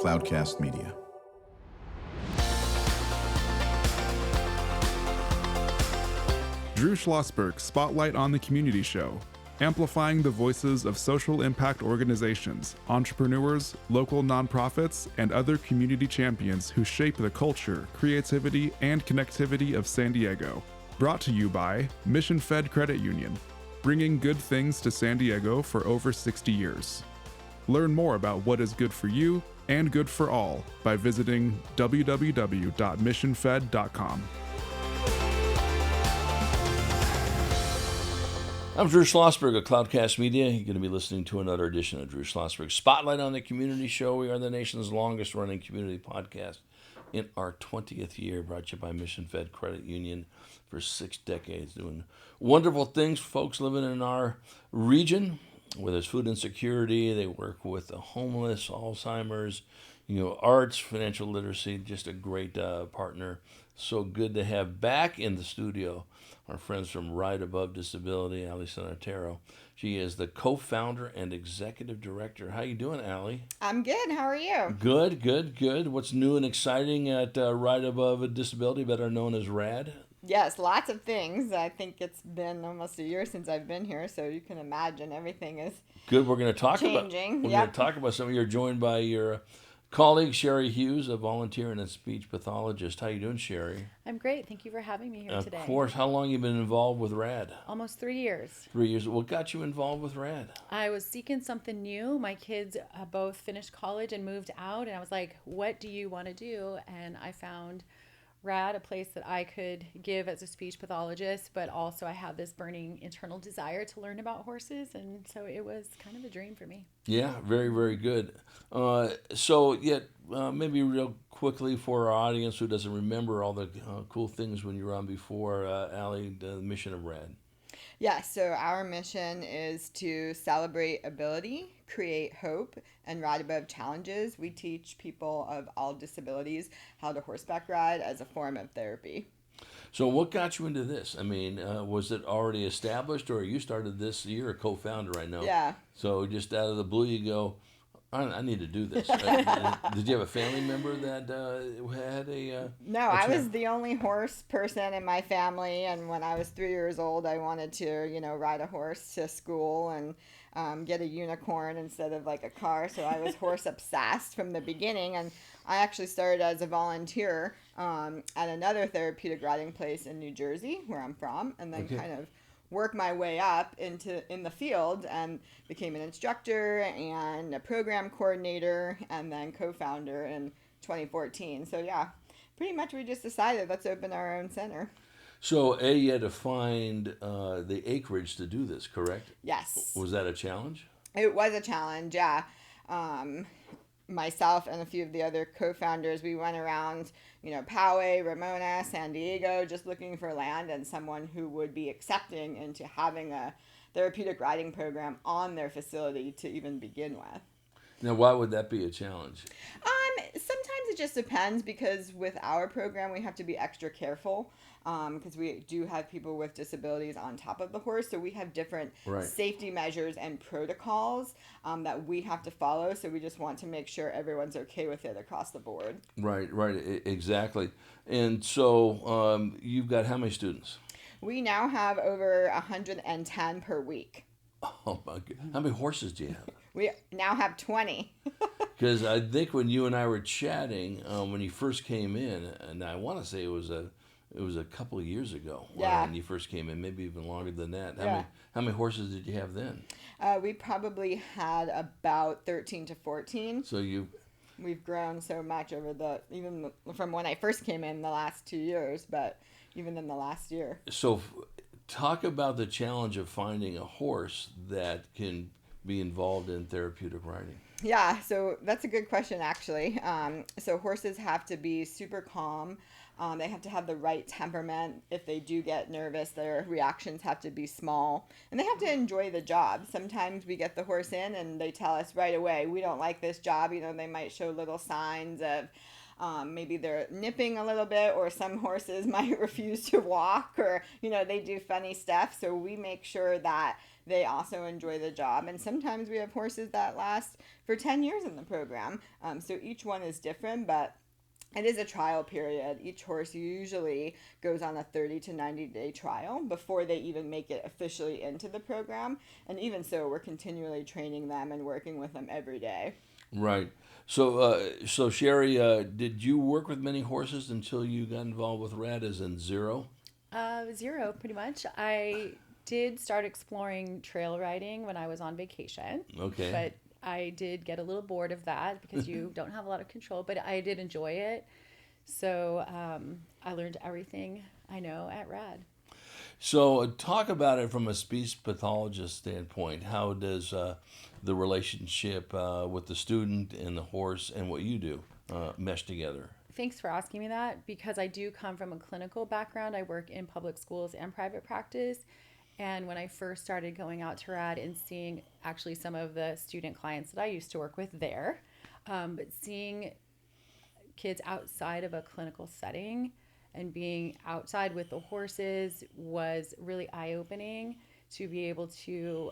Cloudcast Media. Drew Schlosberg Spotlight on the Community Show, amplifying the voices of social impact organizations, entrepreneurs, local nonprofits, and other community champions who shape the culture, creativity, and connectivity of San Diego. Brought to you by Mission Fed Credit Union, bringing good things to San Diego for over 60 years. Learn more about what is good for you and good for all by visiting www.missionfed.com. I'm Drew Schlosberg of Cloudcast Media. You're going to be listening to another edition of Drew Schlosberg Spotlight on the Community Show. We are the nation's longest running community podcast in our 20th year, brought to you by Mission Fed Credit Union for 6 decades, doing wonderful things for folks living in our region, where there's food insecurity. They work with the homeless, Alzheimer's, arts, financial literacy, just a great partner. So good to have back in the studio our friends from Right Above Disability, Allie Sarnataro. She is the co-founder and executive director. How you doing, Allie? I'm good. How are you? Good. What's new and exciting at Right Above Disability, better known as RAD? Yes, lots of things. I think it's been almost a year since I've been here, so you can imagine everything is good. We're going to talk changing. We're going to talk about some of. You're joined by your colleague, Sheri Hughes, a volunteer and a speech pathologist. How you doing, Sheri? I'm great. Thank you for having me here today. Of course. How long have you been involved with RAD? Almost 3 years. 3 years. What got you involved with RAD? I was seeking something new. My kids both finished college and moved out, and I was like, what do you want to do? And I found RAD, a place that I could give as a speech pathologist, but also I have this burning internal desire to learn about horses, and so it was kind of a dream for me. Yeah, very, very good. Maybe real quickly for our audience who doesn't remember all the cool things when you were on before, Allie, the mission of RAD. Yeah, so our mission is to celebrate ability, create hope, and ride above challenges. We teach people of all disabilities how to horseback ride as a form of therapy. So what got you into this? I mean, was it already established, or you started this? You're a co-founder right now. Yeah. So just out of the blue, you go, I need to do this. Did you have a family member that had a... No, I was the only horse person in my family, and when I was 3 years old, I wanted to, ride a horse to school and get a unicorn instead of like a car, so I was horse obsessed from the beginning, and I actually started as a volunteer at another therapeutic riding place in New Jersey, where I'm from, and then kind of work my way up in the field and became an instructor and a program coordinator and then co-founder in 2014. So yeah, pretty much we just decided let's open our own center. So you had to find the acreage to do this, correct? Yes. Was that a challenge? It was a challenge, yeah. Myself and a few of the other co-founders, we went around, Poway, Ramona, San Diego, just looking for land and someone who would be accepting into having a therapeutic riding program on their facility to even begin with. Now, why would that be a challenge? Sometimes it just depends, because with our program, we have to be extra careful because we do have people with disabilities on top of the horse. So we have different safety measures and protocols that we have to follow. So we just want to make sure everyone's okay with it across the board. Right, exactly. And so you've got how many students? We now have over 110 per week. Oh my God. How many horses do you have? We now have 20. Because I think when you and I were chatting, when you first came in, and I want to say it was a couple of years ago when you first came in, maybe even longer than that. How many horses did you have then? We probably had about 13 to 14. So we've grown so much over even from when I first came in the last 2 years, but even in the last year. So talk about the challenge of finding a horse that can be involved in therapeutic riding. Yeah, so that's a good question, actually. So horses have to be super calm. They have to have the right temperament. If they do get nervous, their reactions have to be small. And they have to enjoy the job. Sometimes we get the horse in and they tell us right away, we don't like this job. They might show little signs of maybe they're nipping a little bit, or some horses might refuse to walk, or, they do funny stuff. So we make sure that they also enjoy the job. And sometimes we have horses that last for 10 years in the program. So each one is different, but it is a trial period. Each horse usually goes on a 30 to 90-day trial before they even make it officially into the program. And even so, we're continually training them and working with them every day. Right. So Sheri, did you work with many horses until you got involved with RAD, as in zero? Zero, pretty much. I did start exploring trail riding when I was on vacation. Okay. But I did get a little bored of that because you don't have a lot of control, but I did enjoy it. So I learned everything I know at RAD. So talk about it from a speech pathologist standpoint. How does the relationship with the student and the horse and what you do mesh together? Thanks for asking me that, because I do come from a clinical background. I work in public schools and private practice. And when I first started going out to RAD and seeing actually some of the student clients that I used to work with there, but seeing kids outside of a clinical setting and being outside with the horses was really eye-opening, to be able to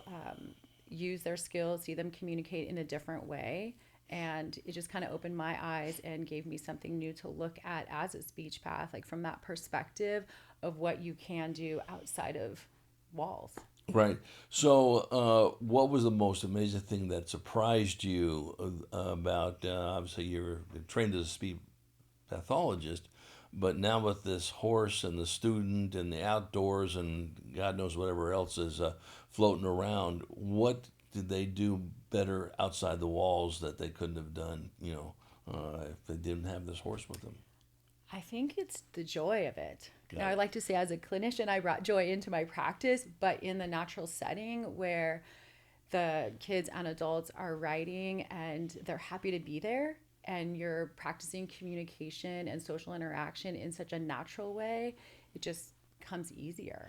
use their skills, see them communicate in a different way. And it just kind of opened my eyes and gave me something new to look at as a speech path, like from that perspective of what you can do outside of walls. Right. So what was the most amazing thing that surprised you about, obviously you're trained as a speech pathologist, but now with this horse and the student and the outdoors and God knows whatever else is floating around, what did they do better outside the walls that they couldn't have done, if they didn't have this horse with them? I think it's the joy of it. Got Now, it. I like to say as a clinician, I brought joy into my practice, but in the natural setting where the kids and adults are riding and they're happy to be there, and you're practicing communication and social interaction in such a natural way, it just comes easier.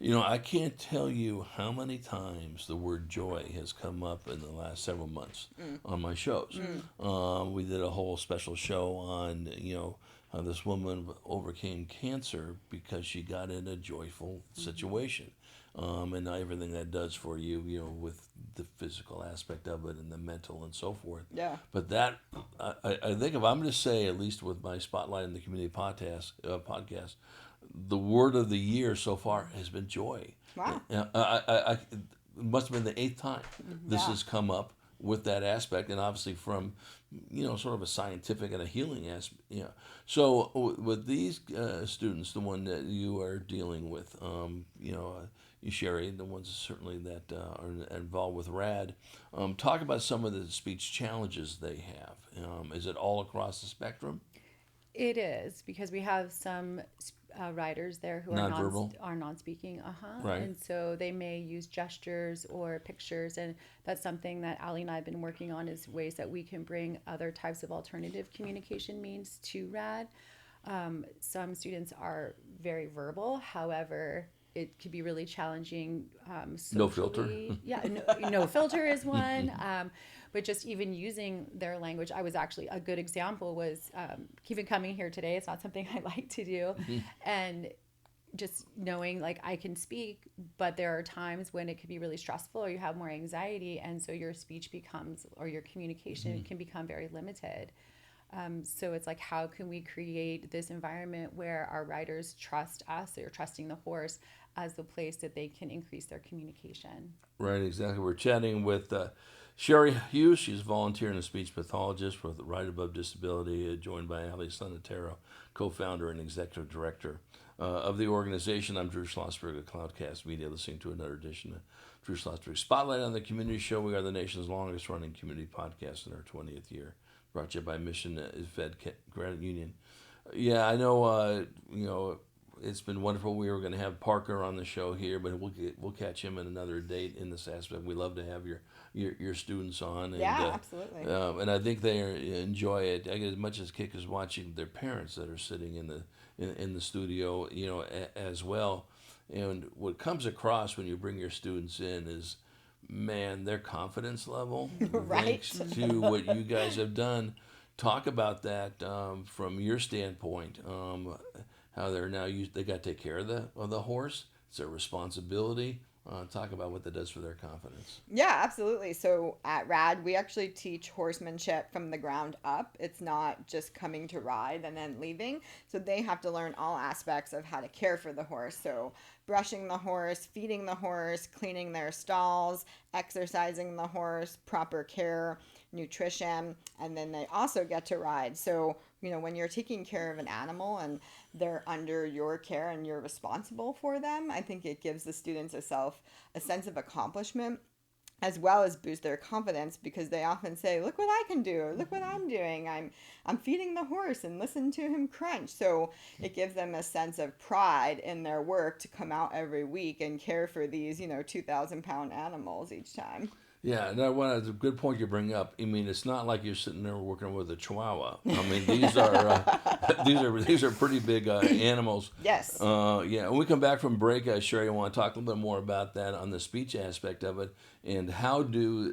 I can't tell you how many times the word joy has come up in the last several months on my shows. We did a whole special show on, how this woman overcame cancer because she got in a joyful situation. And everything that does for you, with the physical aspect of it and the mental and so forth. Yeah. But that, I think if I'm going to say, at least with my Spotlight in the Community podcast, the word of the year so far has been joy. Wow. It must have been the 8th time this Yeah. has come up with that aspect, and obviously from, sort of a scientific and a healing aspect. So with these students, the one that you are dealing with, you, Sheri, the ones certainly that are involved with RAD, talk about some of the speech challenges they have. Is it all across the spectrum? It is, because we have some riders there who are Nonverbal? non-speaking, Right. and so they may use gestures or pictures, and that's something that Allie and I have been working on, is ways that we can bring other types of alternative communication means to RAD. Some students are very verbal, however, it could be really challenging No filter. socially. Yeah, no filter is one. But just even using their language, I was actually, a good example was even coming here today. It's not something I like to do. And just knowing, like, I can speak, but there are times when it could be really stressful or you have more anxiety. And so your speech becomes, or your communication can become very limited. So it's like, how can we create this environment where our riders trust us, or trusting the horse as the place that they can increase their communication? Right, exactly. We're chatting with Sheri Hughes. She's a volunteer and a speech pathologist with Right Above Disability, joined by Allie Sarnataro, co-founder and executive director of the organization. I'm Drew Schlosberg of Cloudcast Media, listening to another edition of Drew Schlosberg Spotlight on the Community Show. We are the nation's longest running community podcast in our 20th year, brought to you by Mission Fed Credit Union. Yeah, I know, it's been wonderful. We were going to have Parker on the show here, but we'll catch him in another date in this aspect. We love to have your students on. And, Yeah, absolutely. And I think they enjoy it. I get as much as kick as watching their parents that are sitting in the studio, as well. And what comes across when you bring your students in is, man, their confidence level, Right. thanks to what you guys have done. Talk about that from your standpoint. How they're now they got to take care of the horse. It's their responsibility. Talk about what that does for their confidence. Yeah, absolutely. So at RAD, we actually teach horsemanship from the ground up. It's not just coming to ride and then leaving. So they have to learn all aspects of how to care for the horse. So brushing the horse, feeding the horse, cleaning their stalls, exercising the horse, proper care, nutrition, and then they also get to ride. So, when you're taking care of an animal and they're under your care and you're responsible for them, I think it gives the students a sense of accomplishment, as well as boost their confidence, because they often say, look what I can do, look what I'm doing, I'm feeding the horse and listen to him crunch. So it gives them a sense of pride in their work to come out every week and care for these 2,000-pound animals each time. Yeah, and that's a good point you bring up. I mean, it's not like you're sitting there working with a Chihuahua. I mean, these are these are pretty big animals. Yes. Yeah. When we come back from break, Sheri, I want to talk a little bit more about that on the speech aspect of it, and how do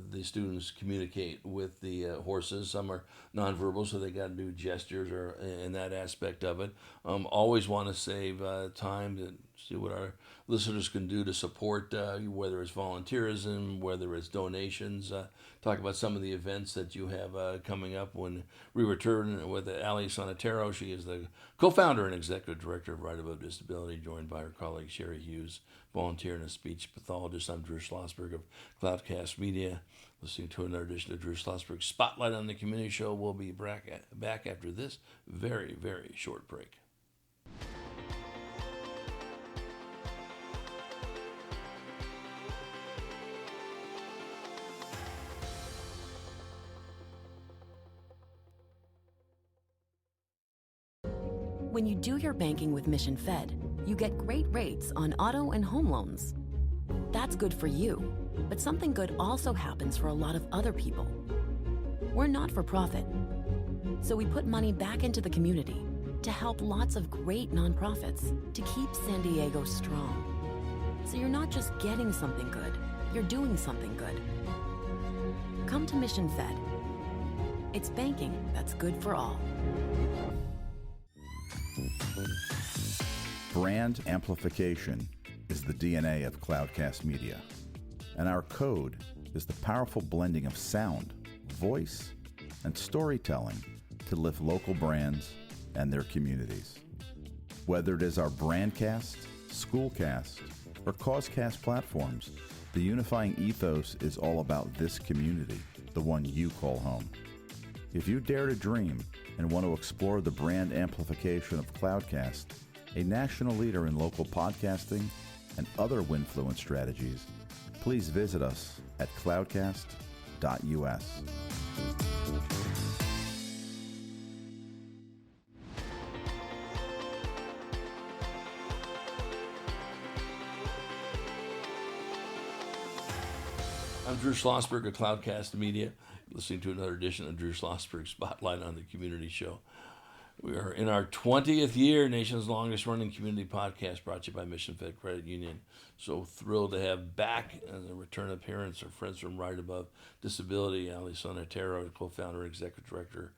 the students communicate with the horses? Some are nonverbal, so they got to do gestures or in that aspect of it. Always want to save time to see what our listeners can do to support, whether it's volunteerism, whether it's donations. Talk about some of the events that you have coming up when we return with Allie Sarnataro. She is the co-founder and executive director of Right Above Disability, joined by her colleague Sheri Hughes, volunteer and a speech pathologist. I'm Drew Schlosberg of Cloudcast Media, listening to another edition of Drew Schlosberg Spotlight on the Community Show. We'll be back after this very, very short break. When you do your banking with Mission Fed, you get great rates on auto and home loans. That's good for you, but something good also happens for a lot of other people. We're not for profit, so we put money back into the community to help lots of great nonprofits to keep San Diego strong. So you're not just getting something good, you're doing something good. Come to Mission Fed. It's banking that's good for all. Brand amplification is the DNA of Cloudcast Media, and our code is the powerful blending of sound, voice, and storytelling to lift local brands and their communities. Whether it is our Brandcast, Schoolcast, or Causecast platforms, the unifying ethos is all about this community, the one you call home. If you dare to dream and want to explore the brand amplification of Cloudcast, a national leader in local podcasting and other Winfluence strategies, please visit us at cloudcast.us. I'm Drew Schlosberg of Cloudcast Media, listening to another edition of Drew Schlosberg Spotlight on the Community Show. We are in our 20th year, nation's longest running community podcast, brought to you by Mission Fed Credit Union. So thrilled to have back as a return appearance our friends from Right Above Disability, Allie Sarnataro, co-founder and executive director,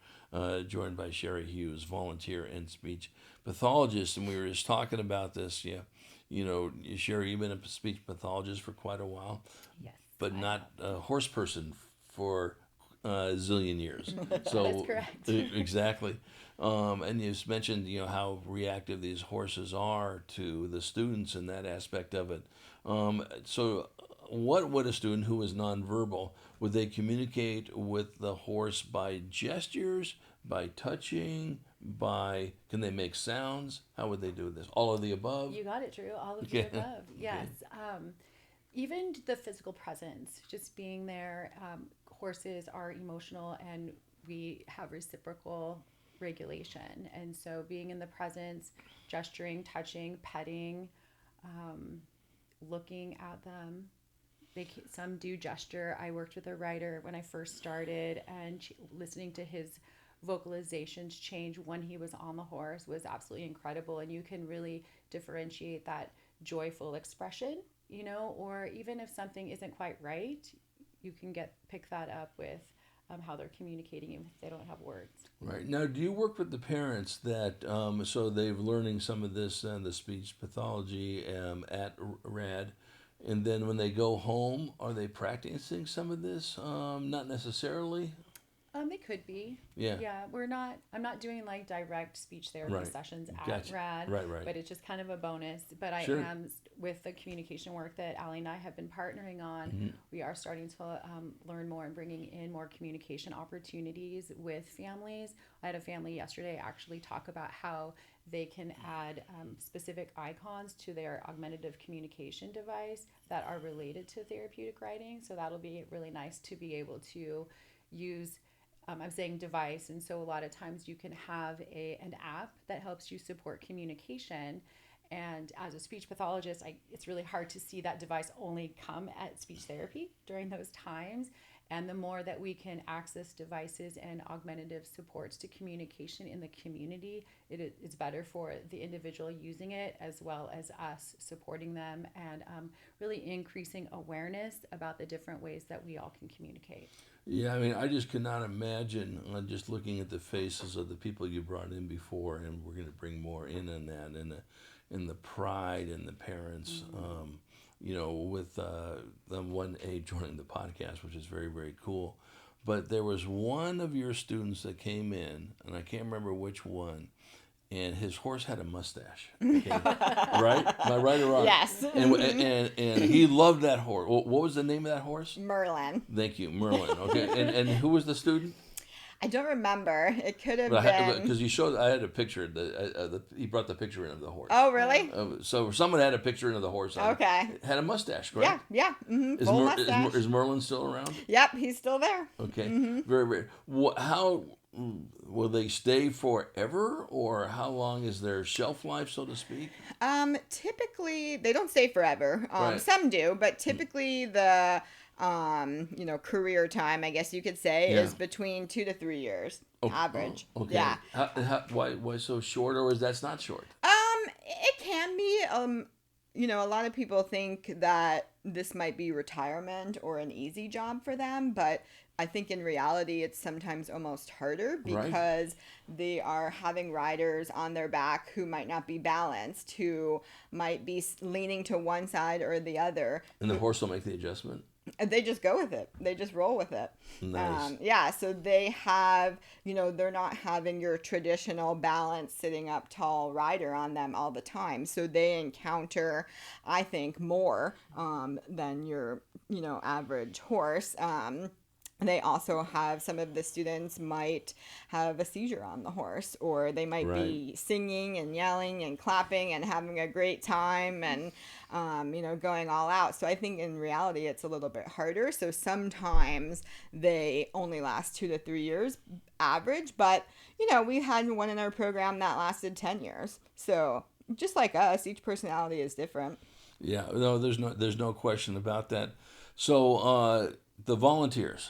joined by Sheri Hughes, volunteer and speech pathologist. And we were just talking about this. Yeah, Sheri, you've been a speech pathologist for quite a while, Yes, but not a horse person for a zillion years. So That's correct. Exactly. And you mentioned, how reactive these horses are to the students and that aspect of it. So what would a student who is nonverbal, would they communicate with the horse by gestures, by touching, can they make sounds? How would they do this? All of the above? You got it, Drew. All of the above. Yes. Even the physical presence, just being there. Horses are emotional, and we have reciprocal regulation. And so being in the presence, gesturing, touching, petting, looking at them. Some do gesture. I worked with a writer when I first started, and listening to his vocalizations change when he was on the horse was absolutely incredible. And you can really differentiate that joyful expression, or even if something isn't quite right, you can pick that up with how they're communicating if they don't have words. Right. Now, do you work with the parents that, so they're learning some of this, the speech pathology at RAD, And then when they go home, are they practicing some of this? Not necessarily. They could be. Yeah. Yeah, I'm not doing like direct speech therapy Right. sessions at Gotcha. RAD. Right. But it's just kind of a bonus. But I Sure. am, with the communication work that Allie and I have been partnering on, we are starting to learn more and bringing in more communication opportunities with families. I had a family yesterday actually talk about how they can add specific icons to their augmentative communication device that are related to therapeutic writing. So that'll be really nice to be able to use. I'm saying device, and so a lot of times you can have an app that helps you support communication. And as a speech pathologist, it's really hard to see that device only come at speech therapy during those times. And the more that we can access devices and augmentative supports to communication in the community, it's better for the individual using it as well as us supporting them and really increasing awareness about the different ways that we all can communicate. Yeah, I mean, I just cannot imagine just looking at the faces of the people you brought in before, and we're going to bring more in on that, and the pride and the parents, with them one age joining the podcast, which is very, very cool. But there was one of your students that came in, and I can't remember which one, and his horse had a mustache. Okay? Right? Am I right or wrong? Yes. And he loved that horse. What was the name of that horse? Merlin. Thank you, Merlin. Okay, and who was the student? I don't remember. It could have been because you showed. I had a picture. He brought the picture in of the horse. Oh, really? So someone had a picture in of the horse. Okay. Had a mustache, correct? Yeah. Mm-hmm. Full mustache. Is Merlin still around? Yep, he's still there. Okay. Very, very. How will they stay forever, or how long is their shelf life, so to speak? Typically they don't stay forever. Right. Some do, but typically the career time, I guess you could say, is between 2 to 3 years average. Okay. Yeah. Why so short, or is that's not short? It can be. A lot of people think that this might be retirement or an easy job for them, but I think in reality it's sometimes almost harder because they are having riders on their back who might not be balanced, who might be leaning to one side or the other. And the horse will make the adjustment? They just go with it. They just roll with it. Nice. So they have, they're not having your traditional balanced sitting up tall rider on them all the time. So they encounter, I think, more than your, average horse. They also have, some of the students might have a seizure on the horse, or they might be singing and yelling and clapping and having a great time and, going all out. So I think in reality it's a little bit harder. So sometimes they only last 2 to 3 years average, but, we had one in our program that lasted 10 years. So just like us, each personality is different. Yeah, no, there's no question about that. So, the volunteers,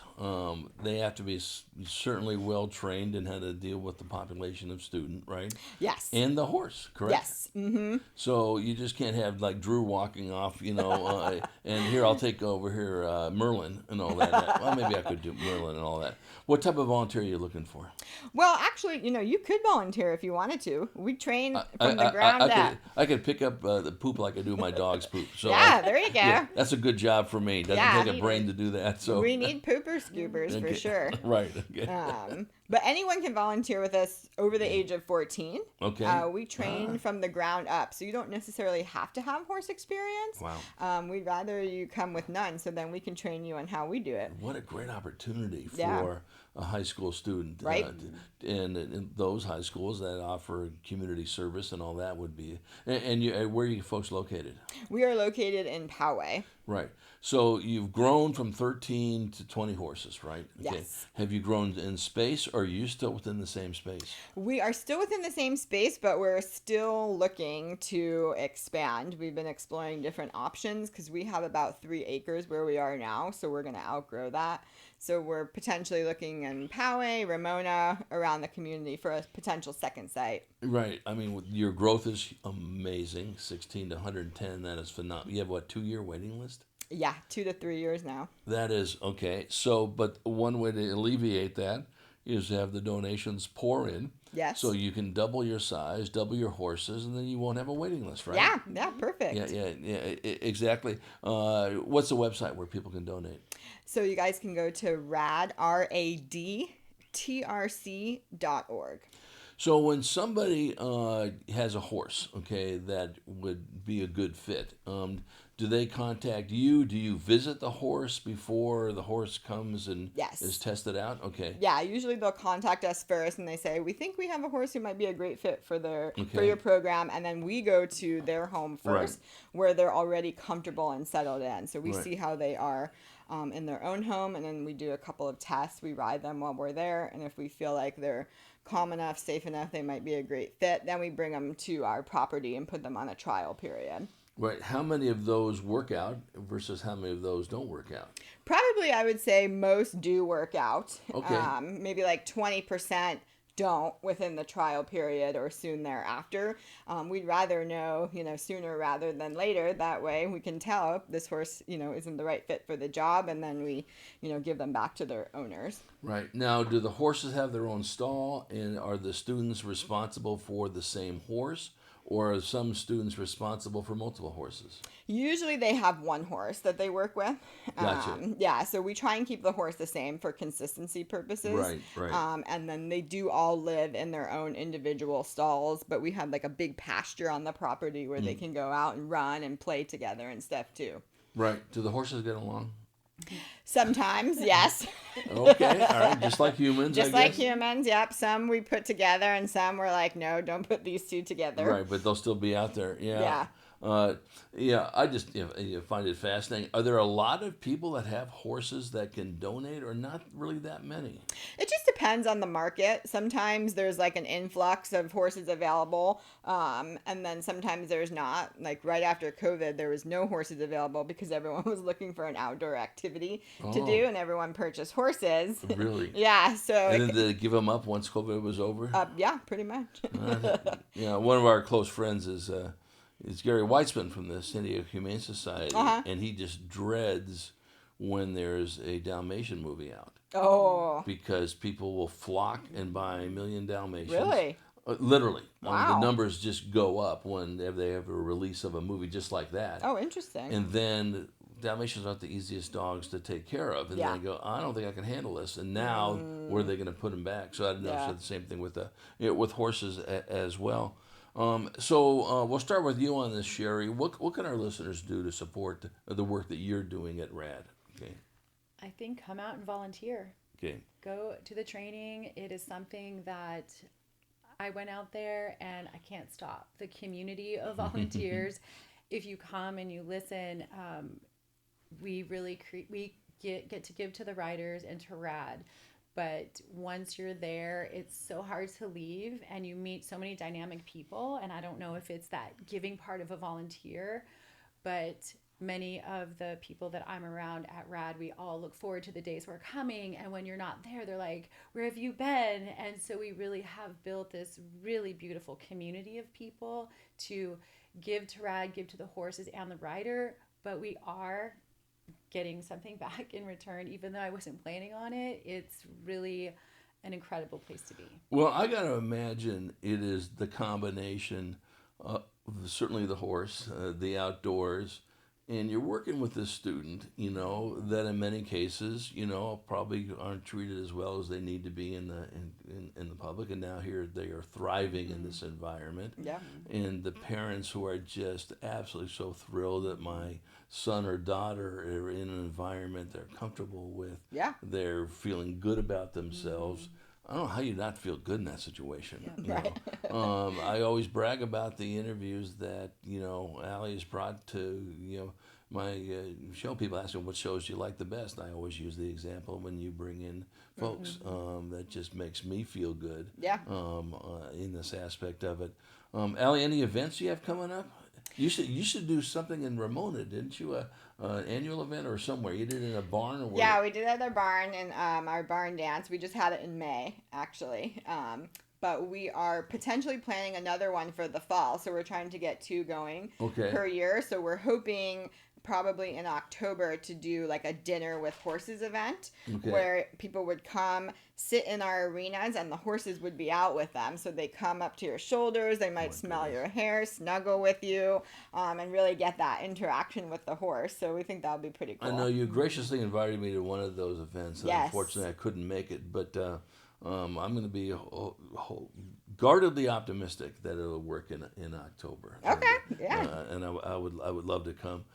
they have to be certainly well trained in how to deal with the population of student, right? Yes. And the horse, correct? Yes. Mm-hmm. So you just can't have like Drew walking off, and here I'll take over here Merlin and all that. Well, maybe I could do Merlin and all that. What type of volunteer are you looking for? Well, actually, you could volunteer if you wanted to. We train from the ground up. I could pick up the poop like I do my dog's poop. So there you go. Yeah, that's a good job for me. Doesn't take a brain to do that. So we need pooper scoopers for sure. Right. Okay. But anyone can volunteer with us over the age of 14. Okay. We train from the ground up, so you don't necessarily have to have horse experience. Wow. We'd rather you come with none, so then we can train you on how we do it. What a great opportunity for a high school student. Right. And in those high schools that offer community service and all that would be. And where are you folks located? We are located in Poway. Right. So you've grown from 13 to 20 horses, right? Okay. Yes. Have you grown in space, or are you still within the same space? We are still within the same space, but we're still looking to expand. We've been exploring different options because we have about 3 acres where we are now, so we're going to outgrow that. So we're potentially looking in Poway, Ramona, around the community for a potential second site. Right. I mean, your growth is amazing. 16 to 110, that is phenomenal. You have, 2-year waiting list? Yeah, 2 to 3 years now. That is, okay. So, but one way to alleviate that is to have the donations pour in. Yes. So you can double your size, double your horses, and then you won't have a waiting list, right? Yeah, perfect. Yeah, exactly. What's the website where people can donate? So you guys can go to radtrc.org. So when somebody has a horse, okay, that would be a good fit, do they contact you? Do you visit the horse before the horse comes and Yes. is tested out? Okay. Yeah, usually they'll contact us first and they say, we think we have a horse who might be a great fit for for Okay. your program. And then we go to their home first where they're already comfortable and settled in. So we Right. see how they are in their own home, and then we do a couple of tests. We ride them while we're there. And if we feel like they're calm enough, safe enough, they might be a great fit, then we bring them to our property and put them on a trial period. Right. How many of those work out versus how many of those don't work out? Probably, I would say most do work out. Okay. Maybe like 20% don't within the trial period or soon thereafter. We'd rather know, sooner rather than later. That way we can tell this horse, isn't the right fit for the job, and then we, give them back to their owners. Right. Now, do the horses have their own stall, and are the students responsible for the same horse, or are some students responsible for multiple horses? Usually they have one horse that they work with. Gotcha. Yeah, so we try and keep the horse the same for consistency purposes. Right. And then they do all live in their own individual stalls, but we have like a big pasture on the property where they can go out and run and play together and stuff too. Right. Do the horses get along? Sometimes, yes. Okay, all right. Just like humans, Just I like guess. humans, yep. Some we put together and some we're like, no, don't put these two together. Right, but they'll still be out there. Yeah. I just find it fascinating. Are there a lot of people that have horses that can donate, or not really that many? It just depends on the market. Sometimes there's like an influx of horses available, and then sometimes there's not. Like right after COVID, there was no horses available because everyone was looking for an outdoor activity to do, and everyone purchased horses. Really? Yeah. So. And then did they give them up once COVID was over? Yeah, pretty much. One of our close friends is Gary Weitzman from the San Diego Humane Society, and he just dreads when there's a Dalmatian movie out. Oh. Because people will flock and buy 1 million Dalmatians. Really? Literally. Wow. The numbers just go up when they have a release of a movie just like that. Oh, interesting. And then Dalmatians aren't the easiest dogs to take care of. And then I go, I don't think I can handle this. And now, where are they going to put them back? So I don't know if it's the same thing with horses as well. So we'll start with you on this, Sheri. What can our listeners do to support the work that you're doing at RAD? Okay. I think come out and volunteer. Okay. Go to the training. It is something that I went out there and I can't stop. The community of volunteers, if you come and you listen, we really we get to give to the riders and to RAD. But once you're there, it's so hard to leave, and you meet so many dynamic people. And I don't know if it's that giving part of a volunteer, but many of the people that I'm around at RAD, we all look forward to the days we're coming. And when you're not there, they're like, where have you been? And so we really have built this really beautiful community of people to give to RAD, give to the horses and the rider. But we are getting something back in return, even though I wasn't planning on it. It's really an incredible place to be. Well, I got to imagine it is the combination of certainly the horse, the outdoors, and you're working with this student, that in many cases, probably aren't treated as well as they need to be in the public. And now here they are thriving in this environment. Yeah. And the parents who are just absolutely so thrilled that my son or daughter are in an environment they're comfortable with. Yeah. They're feeling good about themselves. I don't know how you not feel good in that situation. Right. I always brag about the interviews that Allie has brought to my show. People ask me what shows you like the best. I always use the example when you bring in folks that just makes me feel good. Yeah. In this aspect of it, Allie, any events you have coming up? You should do something in Ramona, didn't you? An annual event or somewhere? You did it in a barn or what? Yeah, we did it at our barn in our barn dance. We just had it in May, actually. But we are potentially planning another one for the fall. So we're trying to get 2 going per year. So we're hoping probably in October to do like a dinner with horses event Okay. where people would come sit in our arenas and the horses would be out with them. So they come up to your shoulders, they might smell your hair, snuggle with you, and really get that interaction with the horse. So we think that would be pretty cool. I know you graciously invited me to one of those events. Yes. Unfortunately, I couldn't make it, but I'm going to be guardedly optimistic that it'll work in October. Okay, yeah. And I would love to come.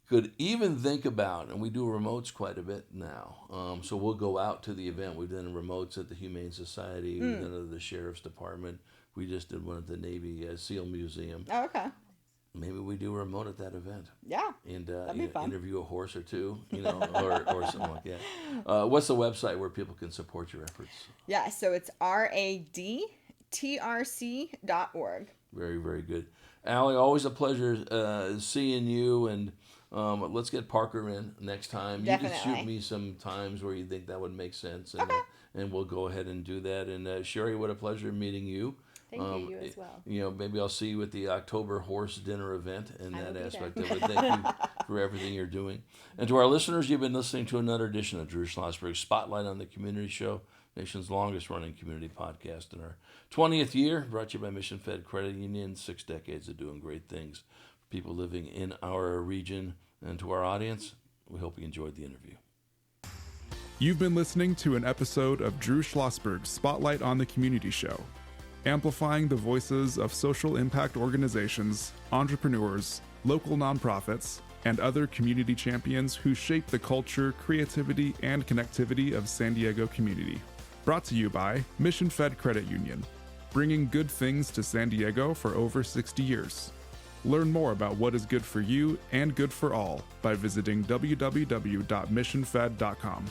Could even think about, and we do remotes quite a bit now. So we'll go out to the event. We've done remotes at the Humane Society. We've done it at the Sheriff's Department. We just did one at the Navy SEAL Museum. Oh, okay. Maybe we do a remote at that event. Yeah. And that'd be fun. interview a horse or two, or something like that. What's the website where people can support your efforts? Yeah, so it's radtrc.org. Very, very good. Allie, always a pleasure seeing you, and let's get Parker in next time. Definitely. You can shoot me some times where you think that would make sense, and, and we'll go ahead and do that. And Sheri, what a pleasure meeting you. Thank you as well. Maybe I'll see you at the October horse dinner event and I that will be aspect there. of it. Thank you for everything you're doing. And to our listeners, you've been listening to another edition of Drew Schlosberg Spotlight on the Community Show, nation's longest running community podcast in our 20th year, brought to you by Mission Fed Credit Union, 6 decades of doing great things for people living in our region. And to our audience, we hope you enjoyed the interview. You've been listening to an episode of Drew Schlosberg's Spotlight on the Community Show, amplifying the voices of social impact organizations, entrepreneurs, local nonprofits, and other community champions who shape the culture, creativity, and connectivity of San Diego community. Brought to you by Mission Fed Credit Union, bringing good things to San Diego for over 60 years. Learn more about what is good for you and good for all by visiting www.missionfed.com.